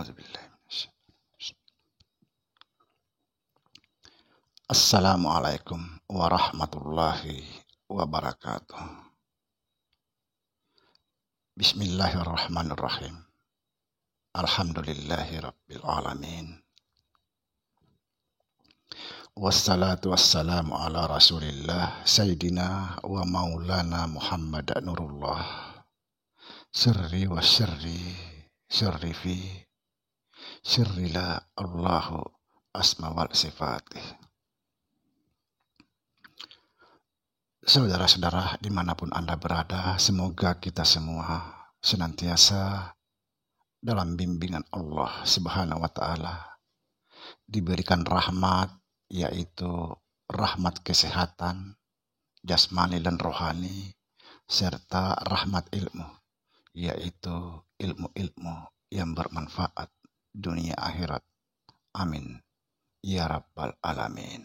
A'udzubillahi minasyaitonir. Assalamualaikum warahmatullahi wabarakatuh. Bismillahirrahmanirrahim. Alhamdulillahi rabbil alamin. Wassalatu wassalamu ala rasulillah Sayyidina wa maulana Muhammad Nurullah. Sirri wa sirri fi sirri la Allahu asma wal sifatih. Saudara-saudara dimanapun Anda berada, semoga kita semua senantiasa dalam bimbingan Allah Subhanahu wa ta'ala, diberikan rahmat, yaitu rahmat kesehatan jasmani dan rohani, serta rahmat ilmu, yaitu ilmu-ilmu yang bermanfaat dunia akhirat. Amin ya rabbal alamin.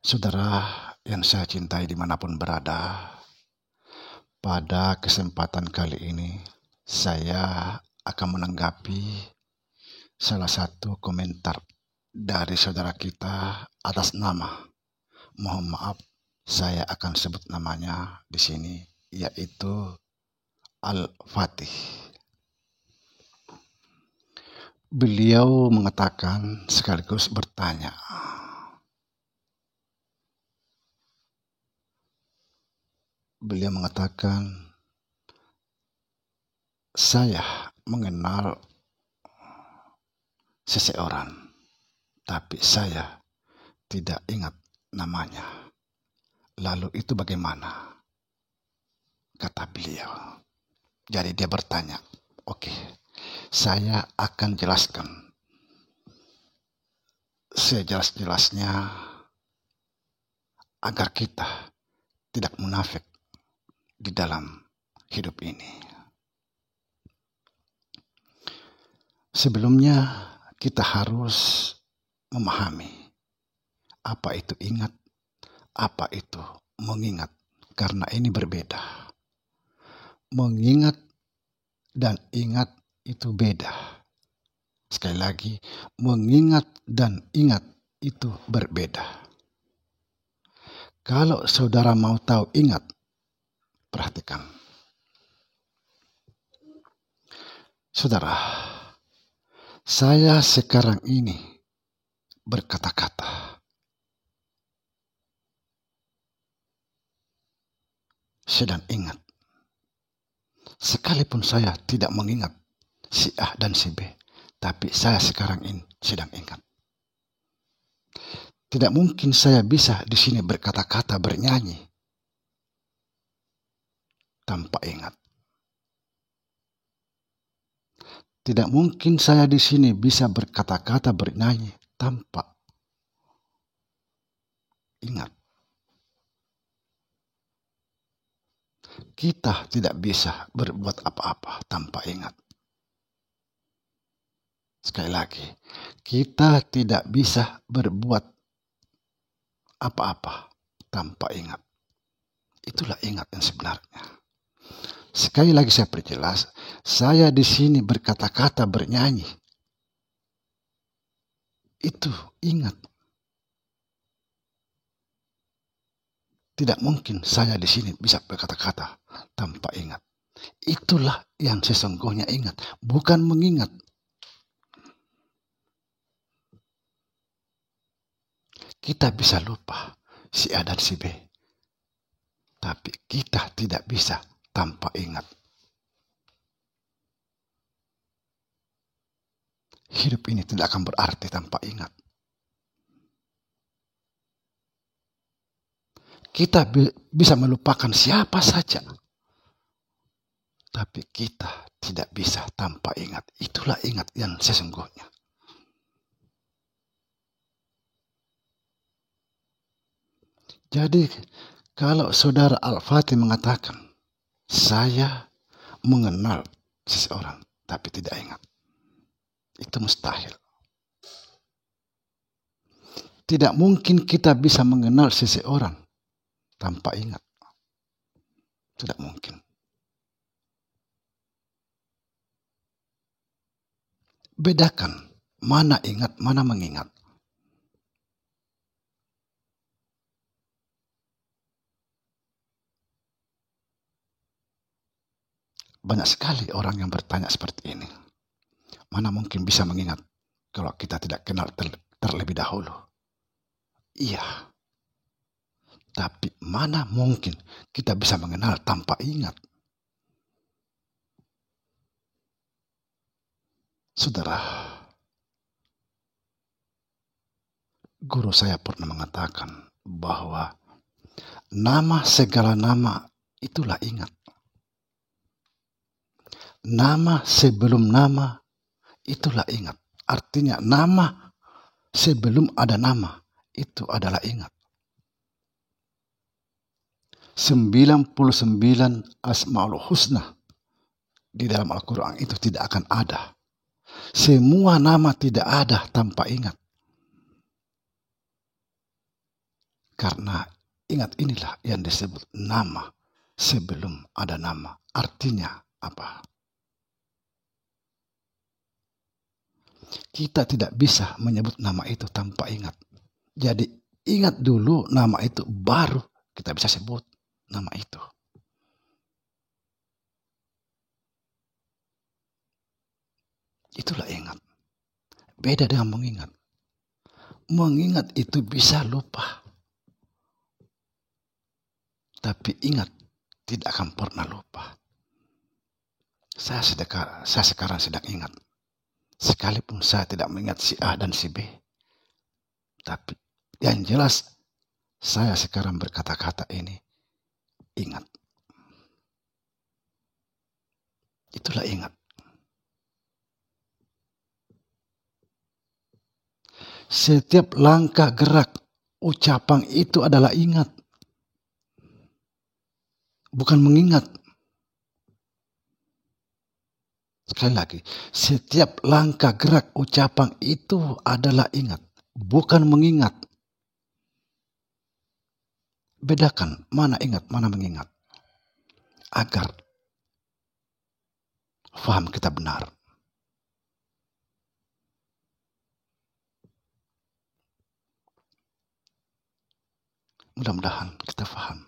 Saudara yang saya cintai dimanapun berada, pada kesempatan kali ini saya akan menanggapi salah satu komentar dari saudara kita atas nama, mohon maaf saya akan sebut namanya di sini, yaitu Al-Fatih. Beliau mengatakan sekaligus bertanya, beliau mengatakan, saya mengenal seseorang, tapi saya tidak ingat namanya. Lalu itu bagaimana? Kata beliau. Jadi dia bertanya, oke, saya akan jelaskan sejelas-jelasnya agar kita tidak munafik di dalam hidup ini. Sebelumnya kita harus memahami apa itu ingat, apa itu mengingat, karena ini berbeda. Mengingat dan ingat itu beda. Sekali lagi, mengingat dan ingat itu berbeda. Kalau saudara mau tahu ingat, perhatikan. Saudara, saya sekarang ini berkata-kata. Sedang ingat. Sekalipun saya tidak mengingat si A dan si B, tapi saya sekarang ini sedang ingat. Tidak mungkin saya bisa di sini berkata-kata, bernyanyi tanpa ingat. Tidak mungkin saya di sini bisa berkata-kata, bernyanyi tanpa ingat. Kita tidak bisa berbuat apa-apa tanpa ingat. Sekali lagi, kita tidak bisa berbuat apa-apa tanpa ingat. Itulah ingat yang sebenarnya. Sekali lagi saya perjelas, saya di sini berkata-kata, bernyanyi. Itu ingat. Tidak mungkin saya di sini bisa berkata-kata tanpa ingat. Itulah yang sesungguhnya ingat, bukan mengingat. Kita bisa lupa si A dan si B, tapi kita tidak bisa tanpa ingat. Hidup ini tidak akan berarti tanpa ingat. Kita bisa melupakan siapa saja, tapi kita tidak bisa tanpa ingat. Itulah ingat yang sesungguhnya. Jadi kalau saudara Al-Fatih mengatakan, saya mengenal seseorang tapi tidak ingat, itu mustahil. Tidak mungkin kita bisa mengenal seseorang tanpa ingat. Tidak mungkin. Bedakan mana ingat, mana mengingat. Banyak sekali orang yang bertanya seperti ini. Mana mungkin bisa mengingat kalau kita tidak kenal terlebih dahulu? Iya, tapi mana mungkin kita bisa mengenal tanpa ingat? Saudara, guru saya pernah mengatakan bahwa nama segala nama itulah ingat. Nama sebelum nama itulah ingat. Artinya nama sebelum ada nama itu adalah ingat. 99 Asmaul Husna di dalam Al-Quran itu tidak akan ada. Semua nama tidak ada tanpa ingat. Karena ingat inilah yang disebut nama sebelum ada nama. Artinya apa? Kita tidak bisa menyebut nama itu tanpa ingat. Jadi ingat dulu nama itu, baru kita bisa sebut nama itu. Itulah ingat. Beda dengan mengingat. Mengingat itu bisa lupa. Tapi ingat tidak akan pernah lupa. Saya sekarang sedang ingat. Sekalipun saya tidak mengingat si A dan si B. Tapi yang jelas saya sekarang berkata-kata ini ingat. Itulah ingat. Setiap langkah gerak ucapan itu adalah ingat. Bukan mengingat. Sekali lagi, setiap langkah gerak ucapan itu adalah ingat, bukan mengingat. Bedakan mana ingat, mana mengingat. Agar faham kita benar. Mudah-mudahan kita faham.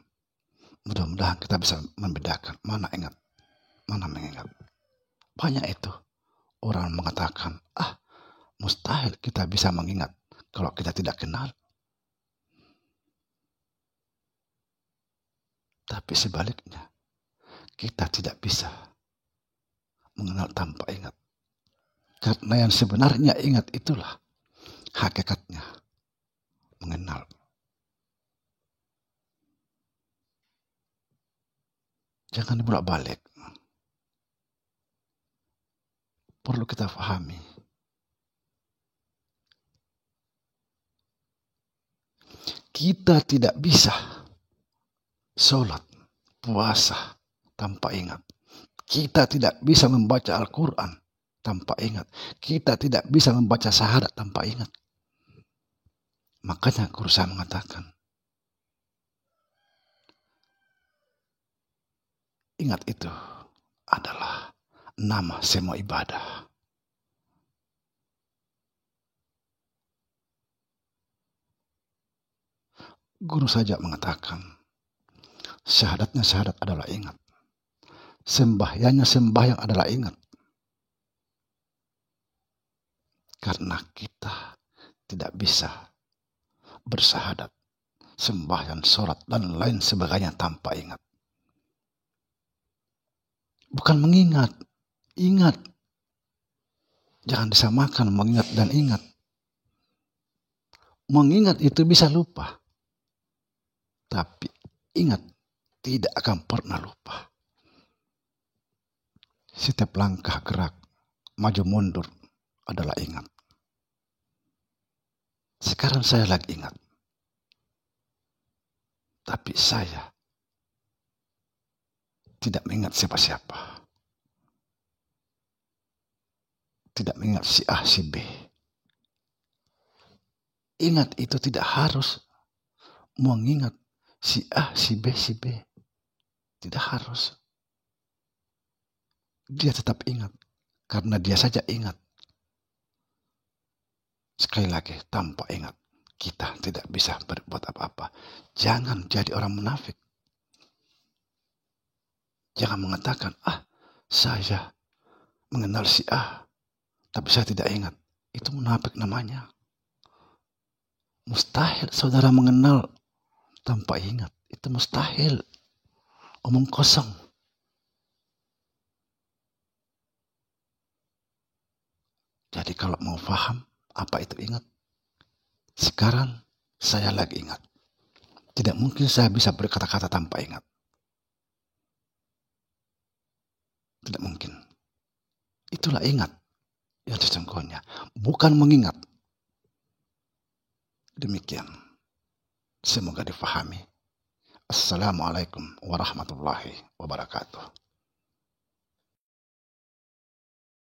Mudah-mudahan kita bisa membedakan mana ingat, mana mengingat. Banyak itu orang mengatakan, mustahil kita bisa mengingat kalau kita tidak kenal. Tapi sebaliknya, kita tidak bisa mengenal tanpa ingat. Karena yang sebenarnya ingat itulah hakikatnya mengenal. Jangan dibolak-balik. Perlu kita pahami. Kita tidak bisa sholat, puasa tanpa ingat. Kita tidak bisa membaca Al-Quran tanpa ingat. Kita tidak bisa membaca syahadat tanpa ingat. Makanya guru saya mengatakan, ingat itu adalah nama semua ibadah. Guru saja mengatakan, syahadatnya syahadat adalah ingat. Sembahyangnya sembahyang adalah ingat. Karena kita tidak bisa bersyahadat, sembahyang, sholat, dan lain sebagainya tanpa ingat. Bukan mengingat, ingat. Jangan disamakan mengingat dan ingat. Mengingat itu bisa lupa. Tapi ingat tidak akan pernah lupa. Setiap langkah gerak, maju mundur adalah ingat. Sekarang saya lagi ingat. Tapi saya tidak mengingat siapa-siapa. Tidak mengingat si A, si B. Ingat itu tidak harus mengingat si A, si B, si B. Tidak harus. Dia tetap ingat. Karena dia saja ingat. Sekali lagi, tanpa ingat, kita tidak bisa berbuat apa-apa. Jangan jadi orang munafik. Jangan mengatakan, saya mengenal si A, tapi saya tidak ingat. Itu munafik namanya. Mustahil saudara mengenal tanpa ingat. Itu mustahil. Omong kosong. Jadi kalau mau paham apa itu ingat, sekarang saya lagi ingat. Tidak mungkin saya bisa berkata-kata tanpa ingat. Tidak mungkin. Itulah ingat yang sesungguhnya. Bukan mengingat. Demikian. Semoga difahami. Assalamualaikum warahmatullahi wabarakatuh.